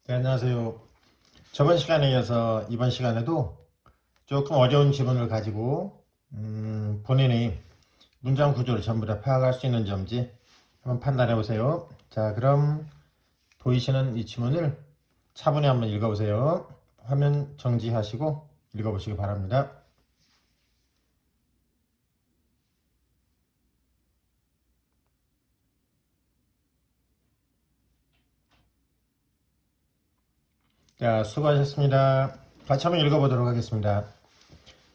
네, 안녕하세요. 저번 시간에 이어서 이번 시간에도 조금 어려운 지문을 가지고 본인이 문장 구조를 전부 다 파악할 수 있는 점인지 한번 판단해 보세요. 자, 그럼 보이시는 이 지문을 차분히 한번 읽어보세요. 화면 정지하시고 읽어보시기 바랍니다. 자, 수고하셨습니다. 같이 한번 읽어보도록 하겠습니다.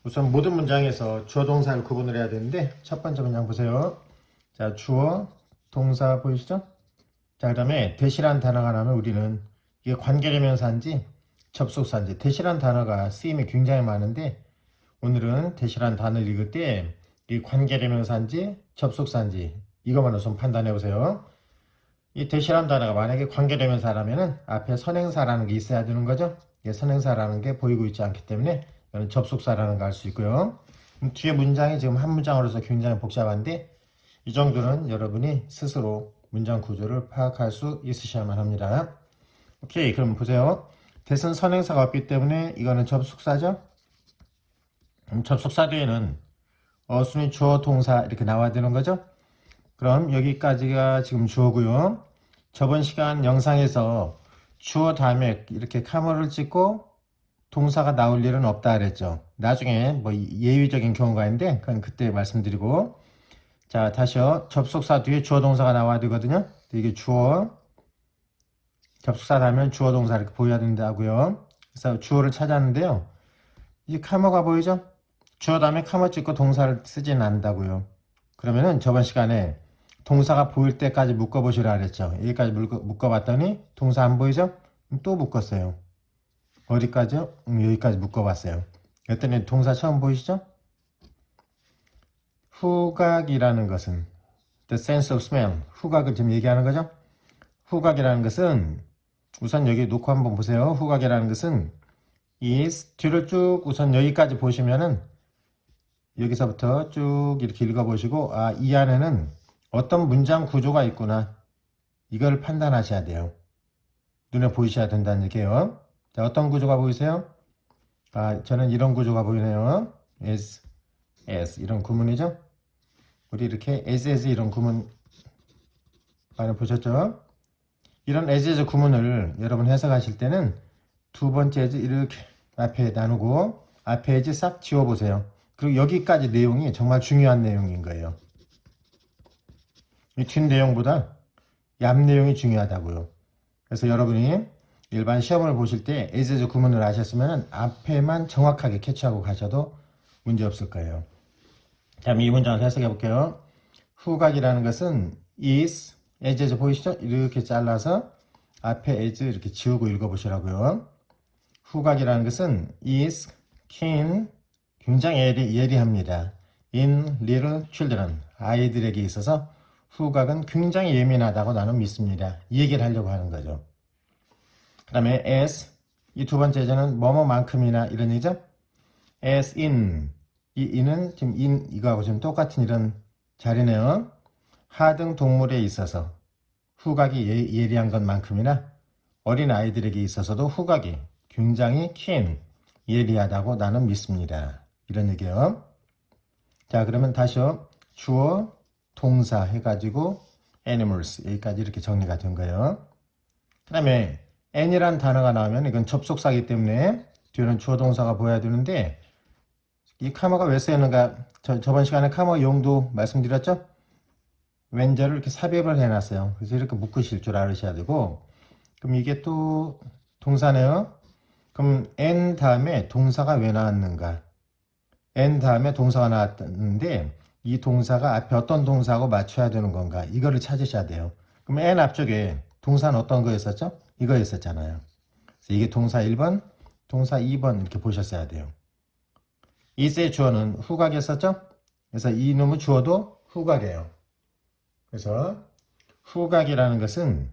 우선 모든 문장에서 주어 동사를 구분을 해야 되는데 첫 번째 문장 보세요. 자, 주어 동사 보이시죠? 자, 그 다음에 대시란 단어가 나오면 우리는 이게 관계대명사인지 접속사인지 대시란 단어가 쓰임이 굉장히 많은데 오늘은 대시란 단어를 읽을 때 이 관계대명사인지 접속사인지 이것만 우선 판단해 보세요. 이 대시란 단어가 만약에 관계대명사라면은 앞에 선행사라는 게 있어야 되는 거죠. 이게 선행사라는 게 보이고 있지 않기 때문에 이거는 접속사라는 걸 알 수 있고요. 뒤에 문장이 지금 한 문장으로서 굉장히 복잡한데 이 정도는 여러분이 스스로 문장 구조를 파악할 수 있으셔야만 합니다. 오케이, 그럼 보세요. 대신 선행사가 없기 때문에 이거는 접속사죠. 접속사 뒤에는 어순이 주어 동사 이렇게 나와야 되는 거죠. 그럼 여기까지가 지금 주어고요. 저번 시간 영상에서 주어 다음에 이렇게 카메라를 찍고 동사가 나올 일은 없다 그랬죠. 나중에 뭐 예외적인 경우가 있는데 그건 그때 말씀드리고, 자, 다시요. 접속사 뒤에 주어 동사가 나와야 되거든요. 이게 주어, 접속사 다음에 주어 동사 이렇게 보여야 된다고요. 그래서 주어를 찾았는데요. 이 카머가 보이죠? 주어 다음에 카머 찍고 동사를 쓰지는 않는다고요. 그러면은 저번 시간에 동사가 보일 때까지 묶어보시라 그랬죠. 여기까지 묶어봤더니 동사 안 보이죠? 또 묶었어요. 어디까지요? 여기까지 묶어봤어요. 그랬더니 동사 처음 보이시죠? 후각이라는 것은 the sense of smell, 후각을 지금 얘기하는 거죠. 후각이라는 것은 우선 여기 놓고 한번 보세요. 후각이라는 것은 is 뒤를 쭉 우선 여기까지 보시면은 여기서부터 쭉 이렇게 읽어보시고 이 안에는 어떤 문장 구조가 있구나 이걸 판단하셔야 돼요. 눈에 보이셔야 된다는 얘기예요. 자, 어떤 구조가 보이세요? 저는 이런 구조가 보이네요. as 이런 구문이죠. 우리 이렇게 as 이런 구문 많이 보셨죠? 이런 as 구문을 여러분 해석하실 때는 두 번째 as 이렇게 앞에 나누고 앞에 as 싹 지워보세요. 그리고 여기까지 내용이 정말 중요한 내용인 거예요. 이 뒷 내용보다 옆 내용이 중요하다고요. 그래서 여러분이 일반 시험을 보실 때 as 구문을 아셨으면 앞에만 정확하게 캐치하고 가셔도 문제 없을 거예요. 다음 이 문장을 해석해 볼게요. 후각이라는 것은 is, as 보이시죠? 이렇게 잘라서 앞에 as 이렇게 지우고 읽어보시라고요. 후각이라는 것은 is keen, 굉장히 예리합니다. in little children, 아이들에게 있어서 후각은 굉장히 예민하다고 나는 믿습니다. 이 얘기를 하려고 하는 거죠. 그 다음에 as, 이 두 번째는 뭐뭐만큼이나 이런 얘기죠. as in, 이 in은 지금 in 이거하고 지금 똑같은 이런 자리네요. 하등 동물에 있어서 후각이 예리한 것만큼이나 어린 아이들에게 있어서도 후각이 굉장히 keen, 예리하다고 나는 믿습니다. 이런 얘기예요. 자, 그러면 다시요. 주어, 동사 해가지고 animals 여기까지 이렇게 정리가 된 거예요. 그 다음에 n이란 단어가 나오면 이건 접속사이기 때문에 뒤에는 주어 동사가 보여야 되는데 이 카머가 왜 쓰였는가? 저번 시간에 카머 용도 말씀드렸죠? 왼절을 이렇게 삽입을 해놨어요. 그래서 이렇게 묶으실 줄 알으셔야 되고, 그럼 이게 또 동사네요. 그럼 n 다음에 동사가 왜 나왔는가? n 다음에 동사가 나왔는데 이 동사가 앞에 어떤 동사하고 맞춰야 되는 건가? 이거를 찾으셔야 돼요. 그럼 n 앞쪽에 동사는 어떤 거였었죠? 이거였었잖아요. 그래서 이게 동사 1번, 동사 2번 이렇게 보셨어야 돼요. is의 주어는 후각이었었죠? 그래서 이놈의 주어도 후각이에요. 그래서 후각이라는 것은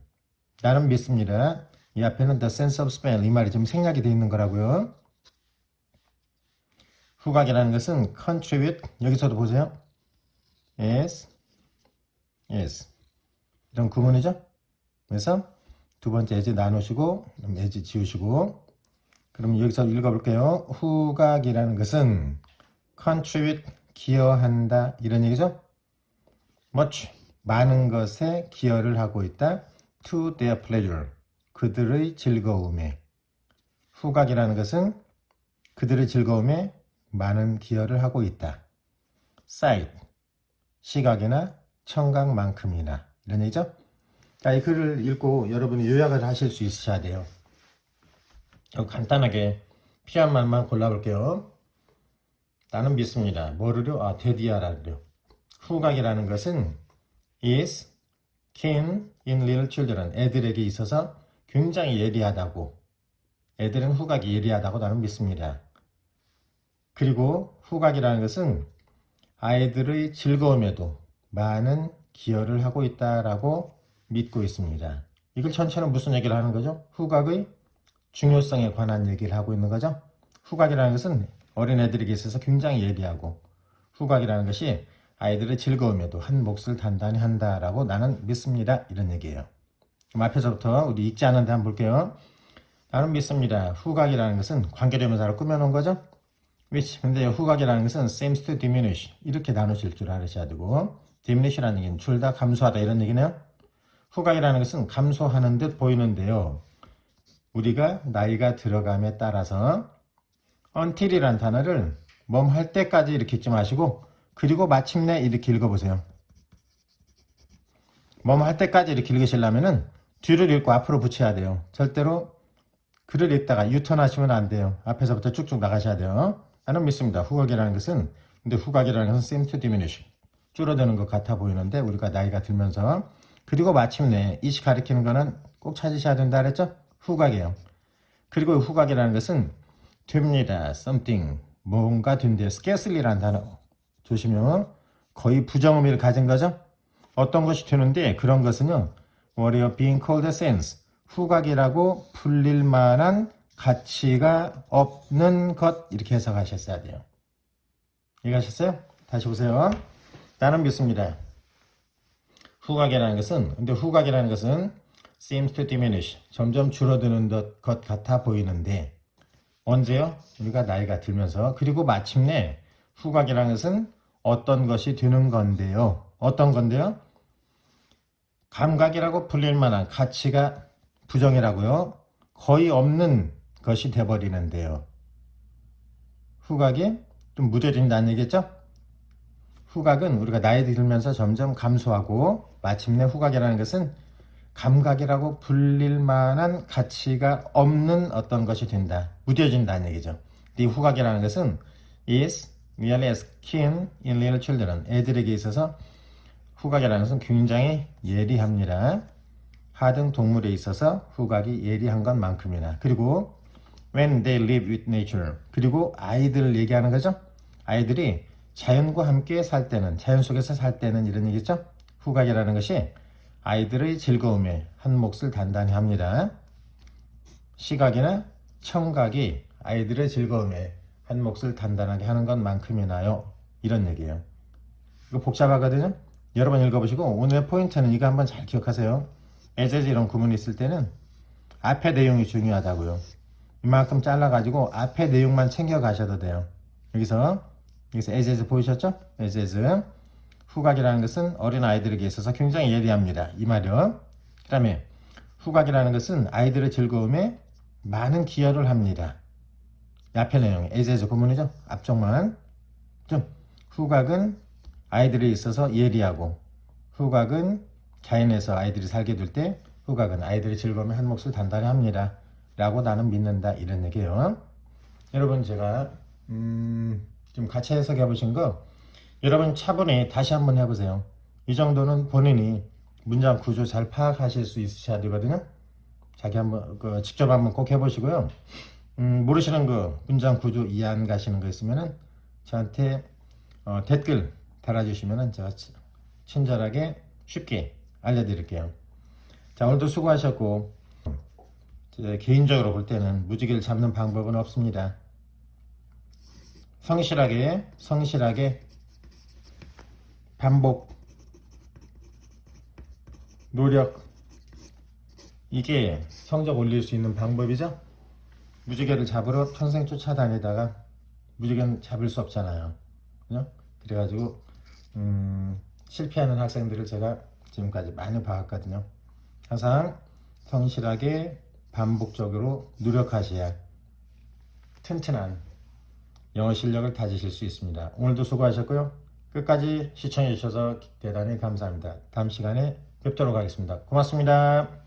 나는 믿습니다. 이 앞에는 the sense of smell 이 말이 지금 생략이 되어 있는 거라고요. 후각이라는 것은 contribute 여기서도 보세요. is 이런 구문이죠. 그래서 두 번째 as 나누시고 as 지우시고, 그럼 여기서 읽어볼게요. 후각이라는 것은 contribute, 기여한다, 이런 얘기죠. much, 많은 것에 기여를 하고 있다. to their pleasure, 그들의 즐거움에. 후각이라는 것은 그들의 즐거움에 많은 기여를 하고 있다. sight, 시각이나 청각만큼이나, 이런 얘기죠. 자, 이 글을 읽고 여러분이 요약을 하실 수 있으셔야 돼요. 간단하게 필요한 말만 골라볼게요. 나는 믿습니다. 뭐를요? 데디아라고요. 후각이라는 것은 is keen in little children, 애들에게 있어서 굉장히 예리하다고, 애들은 후각이 예리하다고 나는 믿습니다. 그리고 후각이라는 것은 아이들의 즐거움에도 많은 기여를 하고 있다라고 믿고 있습니다. 이걸 전체는 무슨 얘기를 하는 거죠? 후각의 중요성에 관한 얘기를 하고 있는 거죠. 후각이라는 것은 어린애들에게 있어서 굉장히 예리하고, 후각이라는 것이 아이들의 즐거움에도 한 몫을 단단히 한다라고 나는 믿습니다, 이런 얘기예요. 그럼 앞에서부터 우리 읽지 않은데 한번 볼게요. 나는 믿습니다. 후각이라는 것은 관계대명사를 꾸며놓은 거죠. which, 근데 후각이라는 것은 seems to diminish, 이렇게 나누실 줄 알으셔야 되고, diminish라는 얘기는 줄다 감소하다, 이런 얘기네요. 후각이라는 것은 감소하는 듯 보이는데요, 우리가 나이가 들어감에 따라서 until이라는 단어를 할 때까지 이렇게 읽지 마시고, 그리고 마침내 이렇게 읽어보세요. 할 때까지 이렇게 읽으시려면은 뒤를 읽고 앞으로 붙여야 돼요. 절대로 글을 읽다가 유턴하시면 안 돼요. 앞에서부터 쭉쭉 나가셔야 돼요. 나는 믿습니다. 후각이라는 것은, 근데 후각이라는 것은 seem to diminish, 줄어드는 것 같아 보이는데 우리가 나이가 들면서, 그리고 마침내, 이시 가리키는 거는 꼭 찾으셔야 된다 그랬죠? 후각이에요. 그리고 후각이라는 것은 됩니다. something, 뭔가 된대요. scarcely라는 단어 조심해요. 거의 부정의미를 가진 거죠. 어떤 것이 되는데, 그런 것은요, what are being called sense, 후각이라고 불릴 만한 가치가 없는 것, 이렇게 해석하셨어야 돼요. 이해가셨어요? 다시 보세요. 나는 믿습니다. 후각이라는 것은, 근데 후각이라는 것은 seems to diminish, 점점 줄어드는 것 같아 보이는데, 언제요? 우리가 나이가 들면서. 그리고 마침내 후각이라는 것은 어떤 것이 되는 건데요. 어떤 건데요? 감각이라고 불릴 만한 가치가, 부정이라고요, 거의 없는 것이 돼버리는데요. 후각이 좀 무뎌진다는 얘기겠죠? 후각은 우리가 나이 들면서 점점 감소하고, 마침내 후각이라는 것은 감각이라고 불릴 만한 가치가 없는 어떤 것이 된다, 무뎌진다는 얘기죠. 이 후각이라는 것은 is merely as keen in little children, 애들에게 있어서 후각이라는 것은 굉장히 예리합니다. 하등 동물에 있어서 후각이 예리한 것만큼이나. 그리고 when they live with nature, 그리고 아이들을 얘기하는 거죠. 아이들이 자연과 함께 살 때는, 자연 속에서 살 때는, 이런 얘기죠. 후각이라는 것이 아이들의 즐거움에 한 몫을 단단히 합니다. 시각이나 청각이 아이들의 즐거움에 한 몫을 단단하게 하는 것만큼이나요, 이런 얘기예요. 이거 복잡하거든요. 여러 번 읽어보시고, 오늘의 포인트는 이거 한번 잘 기억하세요. as 이런 구문이 있을 때는 앞에 내용이 중요하다고요. 이만큼 잘라가지고 앞에 내용만 챙겨가셔도 돼요. 여기서 as 보이셨죠? as 후각이라는 것은 어린 아이들에게 있어서 굉장히 예리합니다, 이 말이요. 그 다음에 후각이라는 것은 아이들의 즐거움에 많은 기여를 합니다. 앞에 내용 as 구문이죠. 앞쪽만 좀. 후각은 아이들에 있어서 예리하고, 후각은 자연에서 아이들이 살게 될 때 후각은 아이들의 즐거움에 한 몫을 단단히 합니다 라고 나는 믿는다, 이런 얘기예요. 여러분, 제가 좀 같이 해석해 보신 거 여러분 차분히 다시 한번 해보세요. 이 정도는 본인이 문장 구조 잘 파악하실 수 있으셔야 되거든요. 자기 한번 직접 한번 꼭 해보시고요. 모르시는 거, 문장 구조 이해 안 가시는 거 있으면은 저한테 댓글 달아주시면은 제가 친절하게 쉽게 알려드릴게요. 자, 오늘도 수고하셨고, 개인적으로 볼 때는 무지개를 잡는 방법은 없습니다. 성실하게 반복, 노력, 이게 성적 올릴 수 있는 방법이죠. 무지개를 잡으러 평생 쫓아다니다가 무지개는 잡을 수 없잖아요. 그죠? 그래가지고 실패하는 학생들을 제가 지금까지 많이 봐왔거든요. 항상 성실하게 반복적으로 노력하셔야 튼튼한 영어 실력을 다지실 수 있습니다. 오늘도 수고하셨고요. 끝까지 시청해 주셔서 대단히 감사합니다. 다음 시간에 뵙도록 하겠습니다. 고맙습니다.